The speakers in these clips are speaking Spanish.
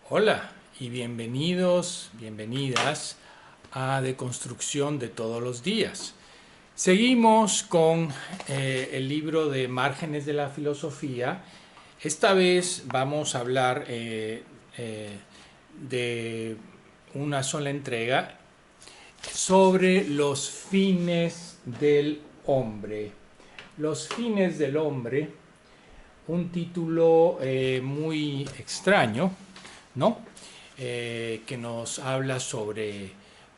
Hola y bienvenidos, bienvenidas a Deconstrucción de todos los días. Seguimos con el libro de Márgenes de la Filosofía. Esta vez vamos a hablar de una sola entrega sobre los fines del hombre. Los fines del hombre, un título muy extraño, ¿no? Que nos habla sobre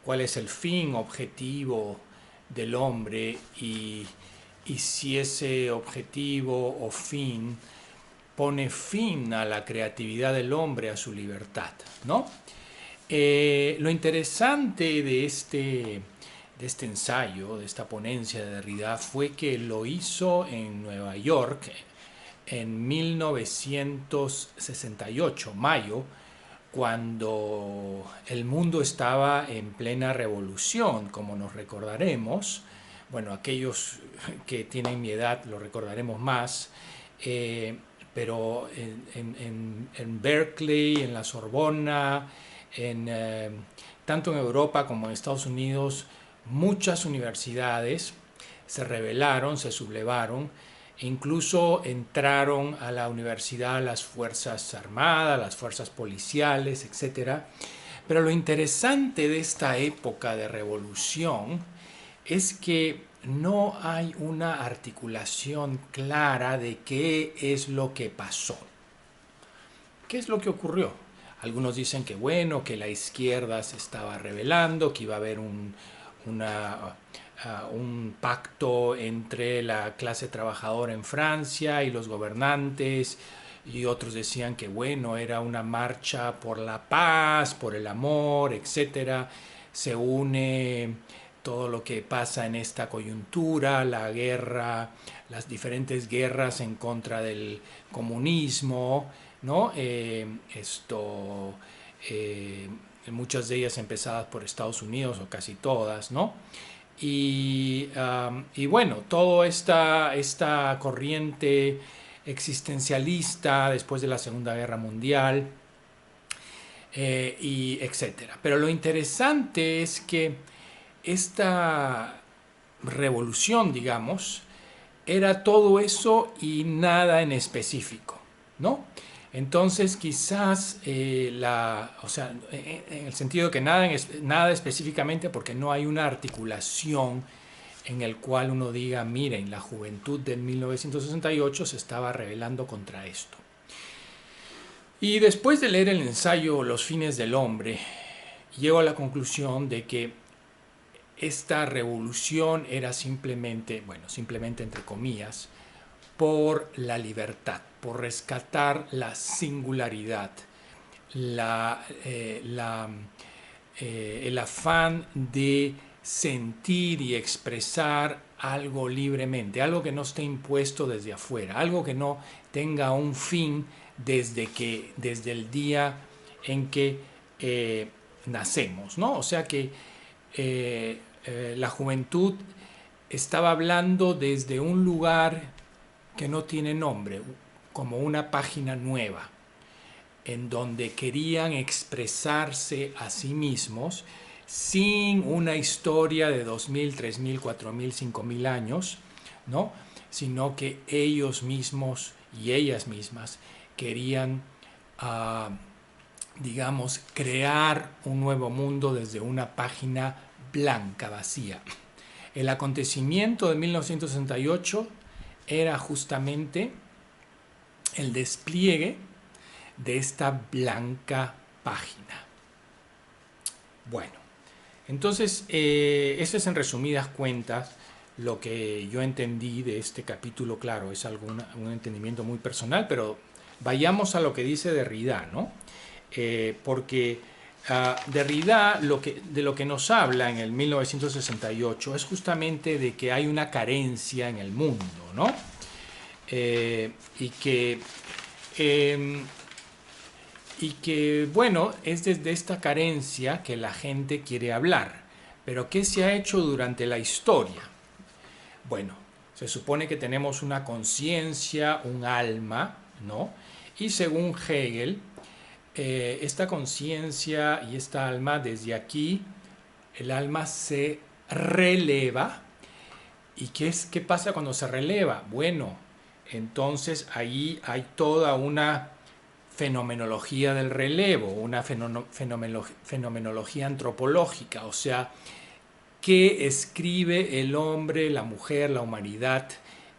cuál es el fin objetivo del hombre y si ese objetivo o fin pone fin a la creatividad del hombre, a su libertad, ¿no? Lo interesante de este ensayo, de esta ponencia de Derrida, fue que lo hizo en Nueva York en 1968, mayo, cuando el mundo estaba en plena revolución, como nos recordaremos. Bueno, aquellos que tienen mi edad lo recordaremos más, eh, pero en Berkeley, en la Sorbona, tanto en Europa como en Estados Unidos, muchas universidades se rebelaron, se sublevaron, e incluso entraron a la universidad las fuerzas armadas, las fuerzas policiales, etcétera. Pero lo interesante de esta época de revolución es que no hay una articulación clara de qué es lo que pasó. ¿Qué es lo que ocurrió? Algunos dicen que bueno, que la izquierda se estaba rebelando, que iba a haber un pacto entre la clase trabajadora en Francia y los gobernantes, y otros decían que bueno, era una marcha por la paz, por el amor, etcétera. Se une todo lo que pasa en esta coyuntura, la guerra, las diferentes guerras en contra del comunismo, ¿no? Eh, Muchas de ellas empezadas por Estados Unidos, o casi todas, ¿no? Y bueno, toda esta corriente existencialista después de la Segunda Guerra Mundial, y etcétera. Pero lo interesante es que esta revolución, digamos, era todo eso y nada en específico, ¿no? Entonces quizás, o sea, en el sentido de que nada específicamente porque no hay una articulación en el cual uno diga, miren, la juventud del 1968 se estaba rebelando contra esto. Y después de leer el ensayo Los fines del hombre, llego a la conclusión de que esta revolución era simplemente, bueno, simplemente entre comillas, por la libertad, por rescatar la singularidad, la, el afán de sentir y expresar algo libremente, algo que no esté impuesto desde afuera, algo que no tenga un fin desde el día en que nacemos, ¿no? O sea que la juventud estaba hablando desde un lugar que no tiene nombre, como una página nueva, en donde querían expresarse a sí mismos sin una historia de 2000, 3000, 4000, 5000 años, ¿no? Sino que ellos mismos y ellas mismas querían, digamos, crear un nuevo mundo desde una página blanca, vacía. El acontecimiento de 1968 era justamente el despliegue de esta blanca página. Bueno, entonces, eso es en resumidas cuentas lo que yo entendí de este capítulo. Claro, es un entendimiento muy personal, pero vayamos a lo que dice Derrida, ¿no? Porque Derrida de lo que nos habla en el 1968 es justamente de que hay una carencia en el mundo, ¿no? Y que bueno, es desde esta carencia que la gente quiere hablar. Pero ¿qué se ha hecho durante la historia? Bueno, se supone que tenemos una conciencia, un alma, ¿no? Y según Hegel, esta conciencia y esta alma, desde aquí, el alma se releva. ¿Y qué pasa cuando se releva? Bueno, entonces ahí hay toda una fenomenología del relevo, una fenomenología antropológica, o sea, qué escribe el hombre, la mujer, la humanidad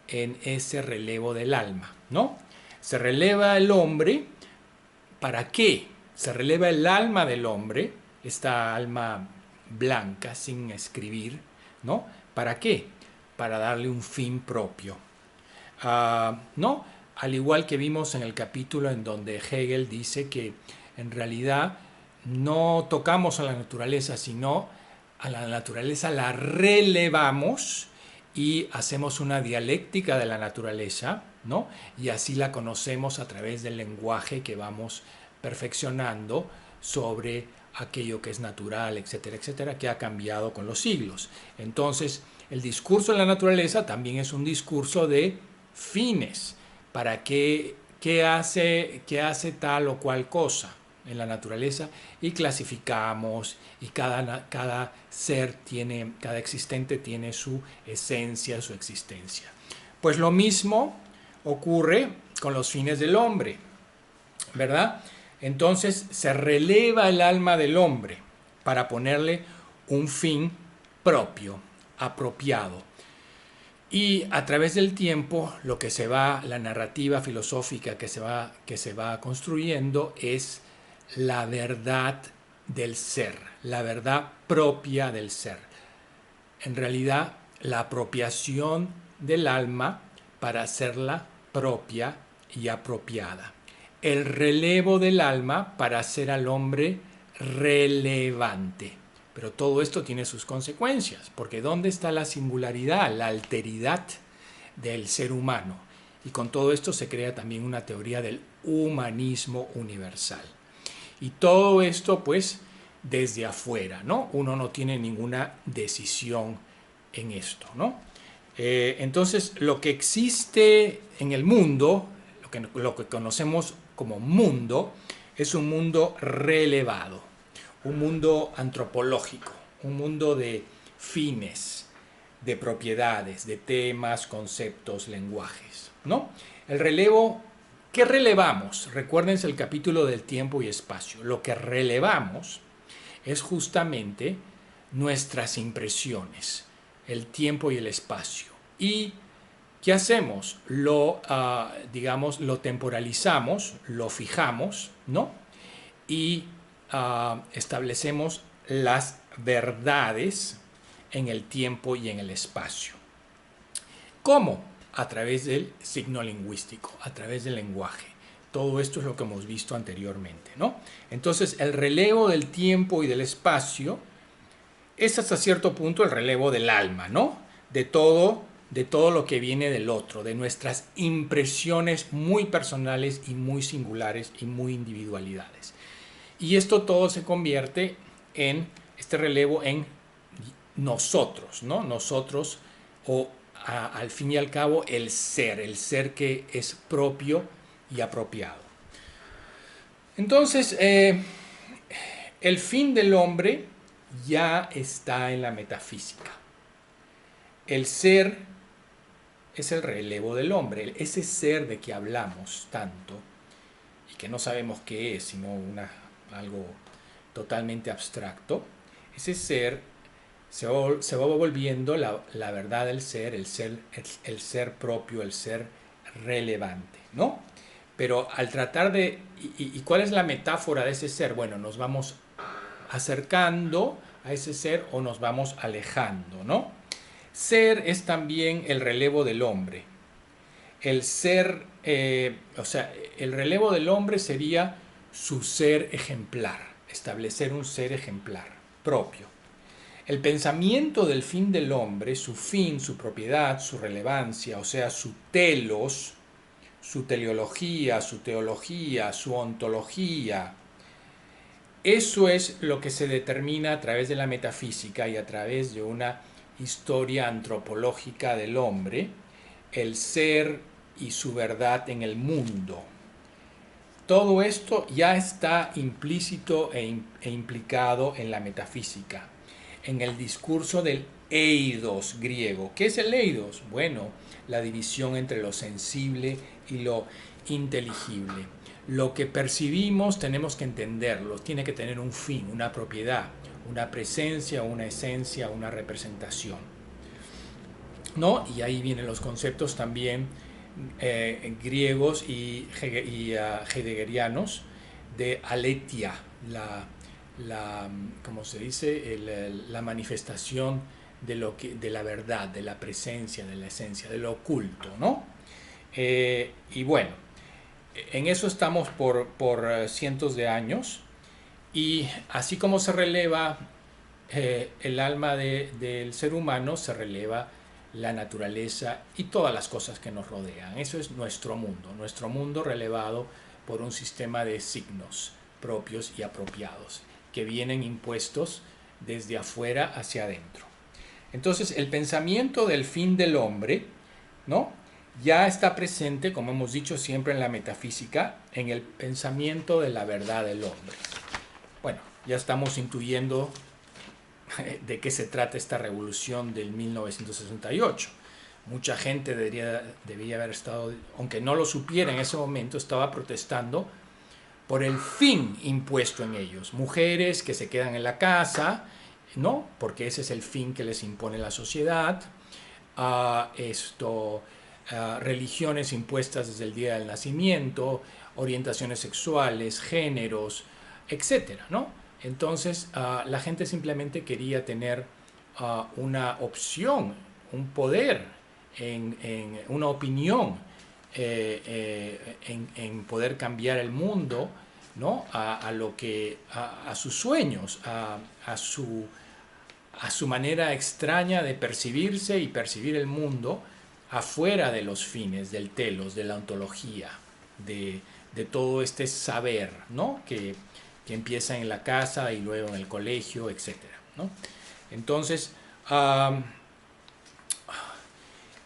en ese relevo del alma, ¿no? Se releva el hombre, ¿para qué? Se releva el alma del hombre, esta alma blanca, sin escribir, ¿no? ¿Para qué? Para darle un fin propio. ¿No? Al igual que vimos en el capítulo en donde Hegel dice que en realidad no tocamos a la naturaleza, sino a la naturaleza la relevamos y hacemos una dialéctica de la naturaleza, ¿no? Y así la conocemos a través del lenguaje que vamos perfeccionando sobre aquello que es natural, etcétera, etcétera, que ha cambiado con los siglos. Entonces, el discurso de la naturaleza también es un discurso de fines, para qué hace tal o cual cosa en la naturaleza, y clasificamos, y cada ser tiene, cada existente tiene su esencia, su existencia. Pues lo mismo ocurre con los fines del hombre, ¿verdad? Entonces se releva el alma del hombre para ponerle un fin propio, apropiado. Y a través del tiempo, lo que se va, la narrativa filosófica que se va construyendo es la verdad del ser, la verdad propia del ser. En realidad, la apropiación del alma para hacerla propia y apropiada. El relevo del alma para hacer al hombre relevante. Pero todo esto tiene sus consecuencias, porque ¿dónde está la singularidad, la alteridad del ser humano? Y con todo esto se crea también una teoría del humanismo universal. Y todo esto, pues, desde afuera, ¿no? Uno no tiene ninguna decisión en esto, ¿no? Entonces, lo que existe en el mundo, lo que conocemos como mundo, es un mundo relevado, un mundo antropológico, un mundo de fines, de propiedades, de temas, conceptos, lenguajes, ¿no? El relevo, ¿qué relevamos? Recuérdense el capítulo del tiempo y espacio. Lo que relevamos es justamente nuestras impresiones, el tiempo y el espacio. ¿Y qué hacemos? Digamos, lo temporalizamos, lo fijamos, ¿no? Y establecemos las verdades en el tiempo y en el espacio. ¿Cómo? A través del signo lingüístico, a través del lenguaje. Todo esto es lo que hemos visto anteriormente, ¿no? Entonces, el relevo del tiempo y del espacio es hasta cierto punto el relevo del alma, ¿no? De todo lo que viene del otro, de nuestras impresiones muy personales y muy singulares y muy individualidades. Y esto todo se convierte en este relevo en nosotros, ¿no? Nosotros, o al fin y al cabo el ser que es propio y apropiado. Entonces, el fin del hombre ya está en la metafísica. El ser es el relevo del hombre, ese ser de que hablamos tanto y que no sabemos qué es, sino algo totalmente abstracto. Ese ser se va volviendo la verdad del ser, el ser propio, el ser relevante, ¿no? Pero al tratar de... ¿Y cuál es la metáfora de ese ser? Bueno, nos vamos acercando a ese ser o nos vamos alejando, ¿no? Ser es también el relevo del hombre. El ser, el relevo del hombre sería su ser ejemplar, establecer un ser ejemplar propio. El pensamiento del fin del hombre, su fin, su propiedad, su relevancia, o sea, su telos, su teleología, su teología, su ontología, eso es lo que se determina a través de la metafísica y a través de una historia antropológica del hombre, el ser y su verdad en el mundo. todo esto ya está implícito e implicado en la metafísica, en el discurso del eidos griego. ¿Qué es el eidos? Bueno, la división entre lo sensible y lo inteligible. Lo que percibimos tenemos que entenderlo, tiene que tener un fin, una propiedad, una presencia, una esencia, una representación, ¿no? Y ahí vienen los conceptos también griegos y heideggerianos de aletheia, ¿cómo se dice? La manifestación de la verdad, de la presencia, de la esencia, de lo oculto, ¿no? Y bueno, en eso estamos por cientos de años, y así como se releva el alma del ser humano, se releva la naturaleza y todas las cosas que nos rodean. Eso es nuestro mundo relevado por un sistema de signos propios y apropiados que vienen impuestos desde afuera hacia adentro. Entonces, el pensamiento del fin del hombre, ¿no?, ya está presente, como hemos dicho siempre en la metafísica, en el pensamiento de la verdad del hombre. Bueno, ya estamos intuyendo de qué se trata esta revolución del 1968. Mucha gente debería haber estado, aunque no lo supiera en ese momento, estaba protestando por el fin impuesto en ellos. Mujeres que se quedan en la casa, ¿no?, porque ese es el fin que les impone la sociedad. Religiones impuestas desde el día del nacimiento, orientaciones sexuales, géneros, etcétera, ¿no? Entonces, la gente simplemente quería tener una opción, un poder, una opinión, en poder cambiar el mundo, ¿no?, a sus sueños, a su manera extraña de percibirse y percibir el mundo afuera de los fines, del telos, de la ontología, de todo este saber, ¿no?, que empieza en la casa y luego en el colegio, etcétera, ¿no? Entonces,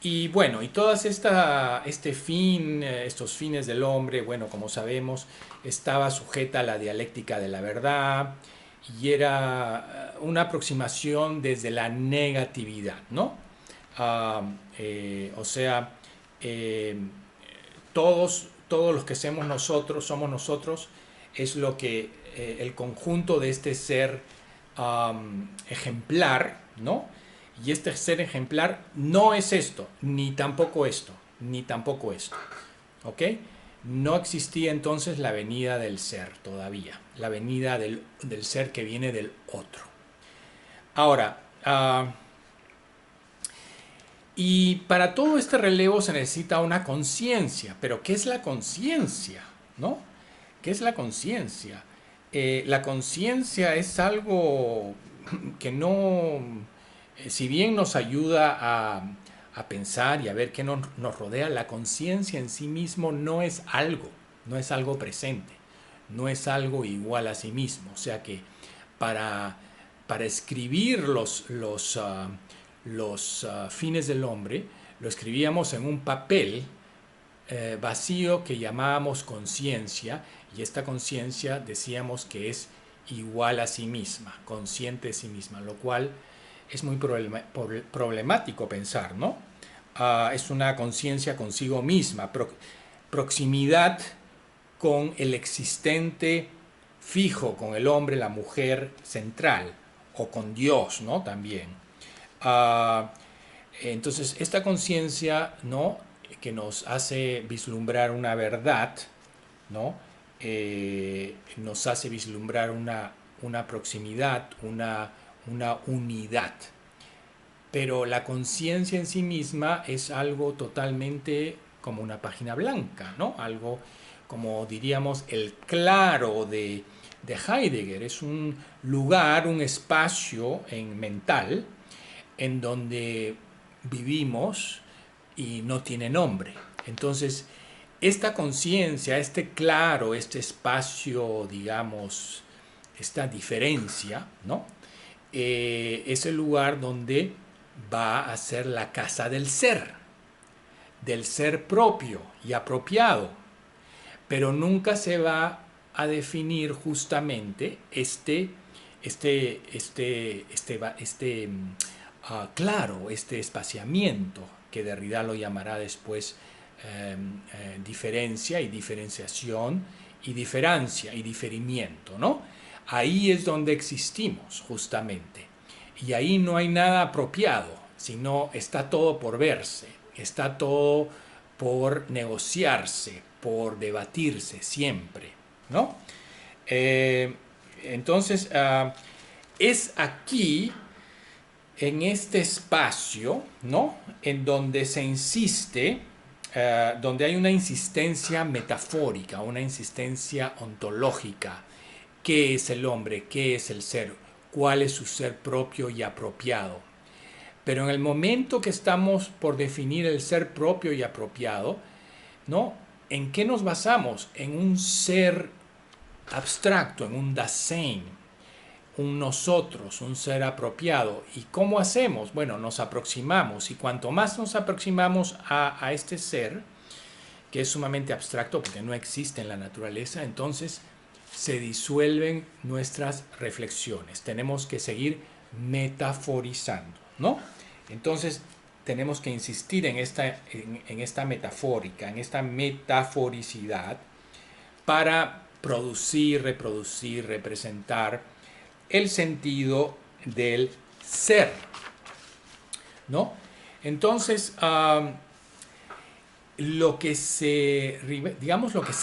y bueno, y todas estos fines del hombre, bueno, como sabemos, estaba sujeta a la dialéctica de la verdad, y era una aproximación desde la negatividad, ¿no? O sea, todos los que somos nosotros, es lo que el conjunto de este ser ejemplar, ¿no? Y este ser ejemplar no es esto, ni tampoco esto, ni tampoco esto, ¿ok? No existía entonces la venida del ser todavía, la venida del ser que viene del otro. Ahora, y para todo este relevo se necesita una conciencia. ¿Pero qué es la conciencia? ¿No? ¿Qué es la conciencia? La conciencia es algo que no, si bien nos ayuda a pensar y a ver qué nos rodea, la conciencia en sí mismo no es algo presente, no es algo igual a sí mismo. O sea que para escribir los fines del hombre, lo escribíamos en un papel vacío que llamábamos conciencia, y esta conciencia decíamos que es igual a sí misma, consciente de sí misma, lo cual es muy problemático pensar, ¿no? Es una conciencia consigo misma, proximidad con el existente fijo, con el hombre, la mujer central, o con Dios, ¿no?, también. Entonces, esta conciencia, ¿no?, que nos hace vislumbrar una verdad, ¿no?, nos hace vislumbrar una proximidad, una unidad. Pero la conciencia en sí misma es algo totalmente como una página blanca, ¿no? Algo como diríamos el claro de Heidegger. Es un lugar, un espacio mental en donde vivimos y no tiene nombre. Entonces, esta conciencia, este claro, este espacio, digamos, esta diferencia, ¿no?, es el lugar donde va a ser la casa del ser propio y apropiado. pero nunca se va a definir justamente claro, este espaciamiento que Derrida lo llamará después diferencia y diferenciación y diferencia y diferimiento, ¿no? Ahí es donde existimos justamente. Y ahí no hay nada apropiado, sino está todo por verse, está todo por negociarse, por debatirse siempre, ¿no? Entonces, es aquí, en este espacio, ¿no? En donde se insiste, donde hay una insistencia metafórica, una insistencia ontológica. ¿Qué es el hombre? ¿Qué es el ser? ¿Cuál es su ser propio y apropiado? Pero en el momento que estamos por definir el ser propio y apropiado, ¿no? ¿En qué nos basamos? En un ser abstracto, en un Dasein, un nosotros, un ser apropiado. ¿Y cómo hacemos? Bueno, nos aproximamos, y cuanto más nos aproximamos a este ser, que es sumamente abstracto porque no existe en la naturaleza, entonces se disuelven nuestras reflexiones. Tenemos que seguir metaforizando, ¿no? Entonces tenemos que insistir en esta metafórica, en esta metaforicidad, para producir, reproducir, representar el sentido del ser, ¿no? Entonces, lo que se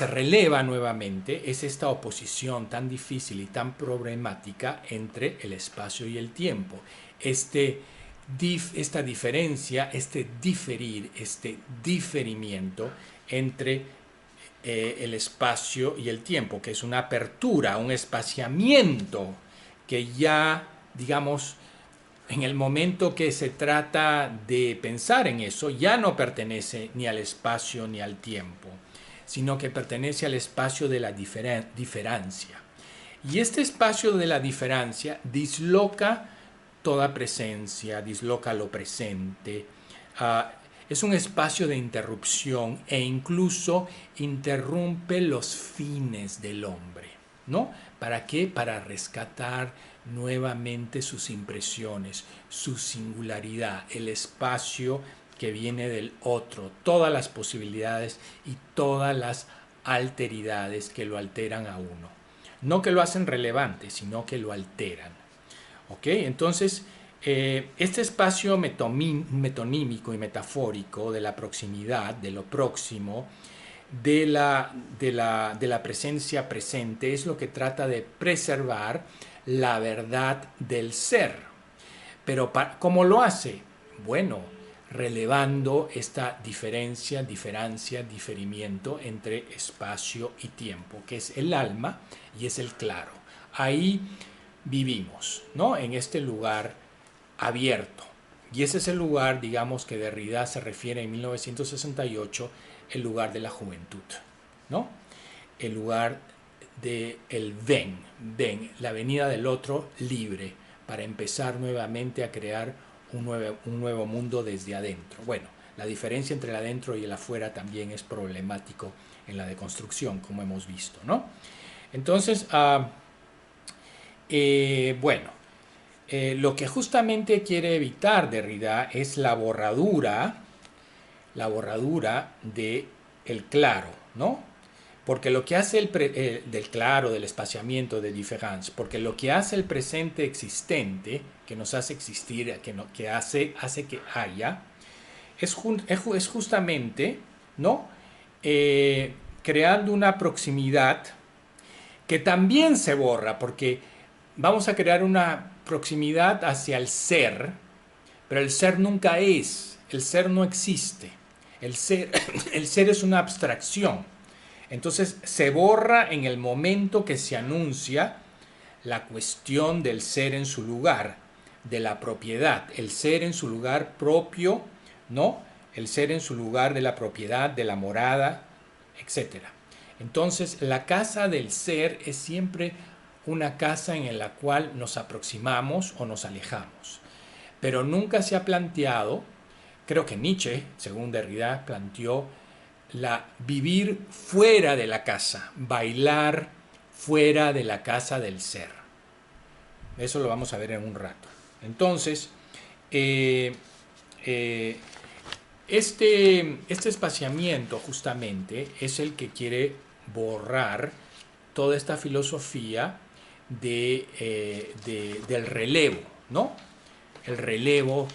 releva nuevamente es esta oposición tan difícil y tan problemática entre el espacio y el tiempo. Esta diferencia, este diferir, este diferimiento entre el espacio y el tiempo, que es una apertura, un espaciamiento que ya, digamos, en el momento que se trata de pensar en eso, ya no pertenece ni al espacio ni al tiempo, sino que pertenece al espacio de la diferencia. Y este espacio de la diferencia disloca toda presencia, disloca lo presente, es un espacio de interrupción e incluso interrumpe los fines del hombre, ¿no? ¿Para qué? Para rescatar nuevamente sus impresiones, su singularidad, el espacio que viene del otro, todas las posibilidades y todas las alteridades que lo alteran a uno. No que lo hacen relevante, sino que lo alteran. ¿Ok? Entonces, este espacio metonímico y metafórico de la proximidad, de lo próximo, de la presencia presente, es lo que trata de preservar la verdad del ser. Pero ¿cómo lo hace? Bueno, relevando esta diferimiento entre espacio y tiempo, que es el alma y es el claro. Ahí vivimos, ¿no? En este lugar abierto. Y ese es el lugar, digamos, que Derrida se refiere en 1968, el lugar de la juventud, ¿no? El lugar del ven, la venida del otro libre, para empezar nuevamente a crear un nuevo mundo desde adentro. Bueno, la diferencia entre el adentro y el afuera también es problemático en la deconstrucción, como hemos visto, ¿no? Entonces, lo que justamente quiere evitar Derrida es la borradura de el claro, ¿no? Porque lo que hace del claro, del espaciamiento, de différance, porque lo que hace el presente existente, que nos hace existir, que hace que haya, es justamente, ¿no? Creando una proximidad que también se borra, porque vamos a crear una proximidad hacia el ser, pero el ser nunca es, el ser no existe, el ser es una abstracción. Entonces se borra en el momento que se anuncia la cuestión del ser en su lugar, de la propiedad, el ser en su lugar propio, ¿no? El ser en su lugar de la propiedad, de la morada, etc. Entonces la casa del ser es siempre una casa en la cual nos aproximamos o nos alejamos. Pero nunca se ha planteado, creo que Nietzsche, según Derrida, planteó vivir fuera de la casa, bailar fuera de la casa del ser. Eso lo vamos a ver en un rato. Entonces, este espaciamiento justamente es el que quiere borrar toda esta filosofía del relevo, ¿no? El relevo,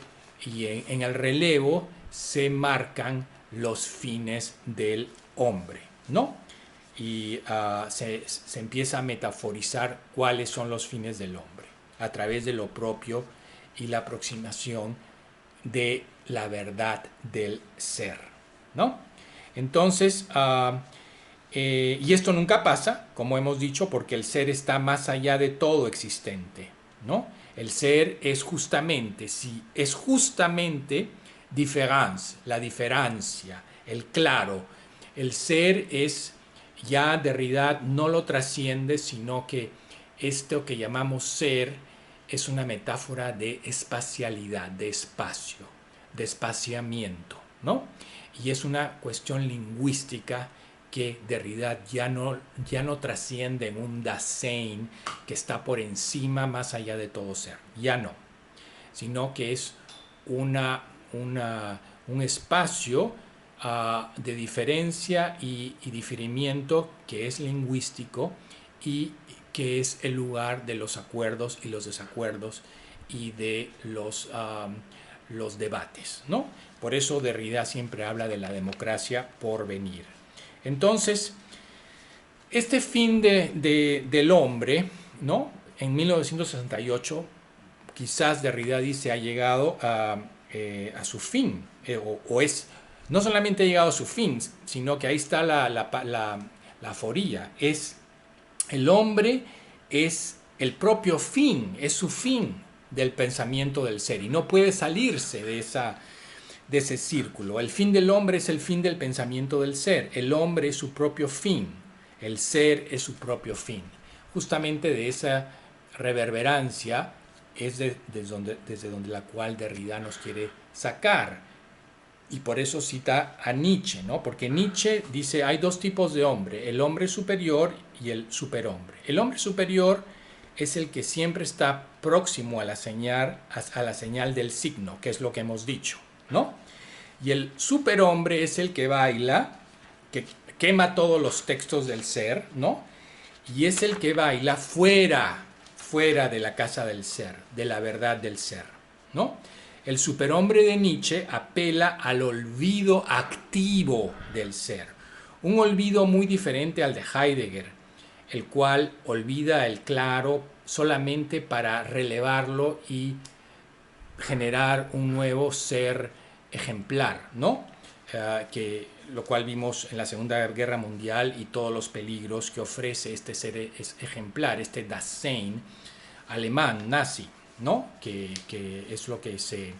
y en el relevo se marcan los fines del hombre, ¿no? Y se empieza a metaforizar cuáles son los fines del hombre a través de lo propio y la aproximación de la verdad del ser, ¿no? Entonces, y esto nunca pasa, como hemos dicho, porque el ser está más allá de todo existente, ¿no? El ser es justamente, si es justamente différence, la diferencia, el claro. El ser es, ya Derrida no lo trasciende, sino que esto que llamamos ser es una metáfora de espacialidad, de espacio, de espaciamiento, ¿no? Y es una cuestión lingüística que Derrida ya no trasciende en un Dasein que está por encima, más allá de todo ser, ya no, sino que es un espacio de diferencia y diferimiento que es lingüístico y que es el lugar de los acuerdos y los desacuerdos y de los debates, ¿no? Por eso Derrida siempre habla de la democracia por venir. Entonces, este fin del hombre, ¿no? En 1968, quizás Derrida dice, ha llegado a su fin, o es, no solamente ha llegado a su fin, sino que ahí está la aforía, es el hombre es el propio fin, es su fin del pensamiento del ser y no puede salirse de ese círculo. El fin del hombre es el fin del pensamiento del ser. El hombre es su propio fin. El ser es su propio fin. Justamente de esa reverberancia es desde donde la cual Derrida nos quiere sacar. Y por eso cita a Nietzsche, ¿no? Porque Nietzsche dice hay dos tipos de hombre, el hombre superior y el superhombre. El hombre superior es el que siempre está próximo a la señal del signo, que es lo que hemos dicho, ¿no? Y el superhombre es el que baila, que quema todos los textos del ser, ¿no? Y es el que baila fuera de la casa del ser, de la verdad del ser, ¿no? El superhombre de Nietzsche apela al olvido activo del ser, un olvido muy diferente al de Heidegger, el cual olvida el claro solamente para relevarlo y generar un nuevo ser ejemplar, ¿no? Lo cual vimos en la Segunda Guerra Mundial y todos los peligros que ofrece este ser ejemplar, este Dasein alemán, nazi, ¿no? Que es lo que se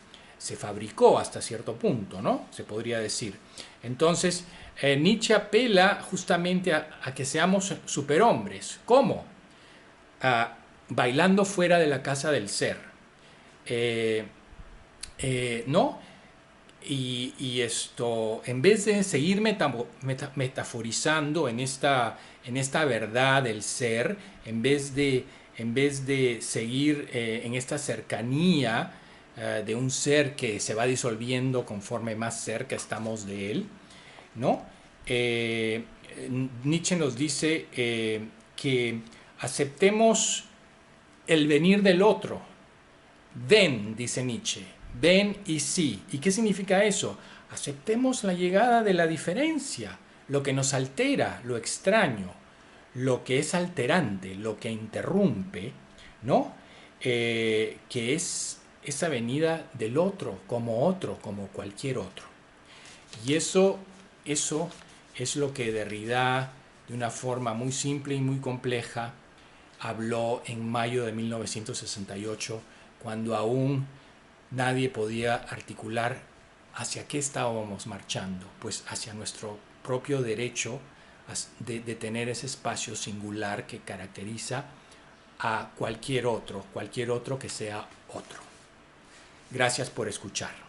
fabricó hasta cierto punto, ¿no? Se podría decir. Entonces, Nietzsche apela justamente a que seamos superhombres. ¿Cómo? Bailando fuera de la casa del ser. ¿No? Y esto, en vez de seguir metaforizando en esta verdad del ser, en vez de seguir en esta cercanía de un ser que se va disolviendo conforme más cerca estamos de él, ¿no? Nietzsche nos dice que aceptemos el venir del otro. Ven, dice Nietzsche, ven y sí. ¿Y qué significa eso? Aceptemos la llegada de la diferencia, lo que nos altera, lo extraño, lo que es alterante, lo que interrumpe, ¿no? Que es esa venida del otro, como cualquier otro. Y eso es lo que Derrida, de una forma muy simple y muy compleja, habló en mayo de 1968, cuando aún nadie podía articular hacia qué estábamos marchando, pues hacia nuestro propio derecho de tener ese espacio singular que caracteriza a cualquier otro que sea otro. Gracias por escuchar.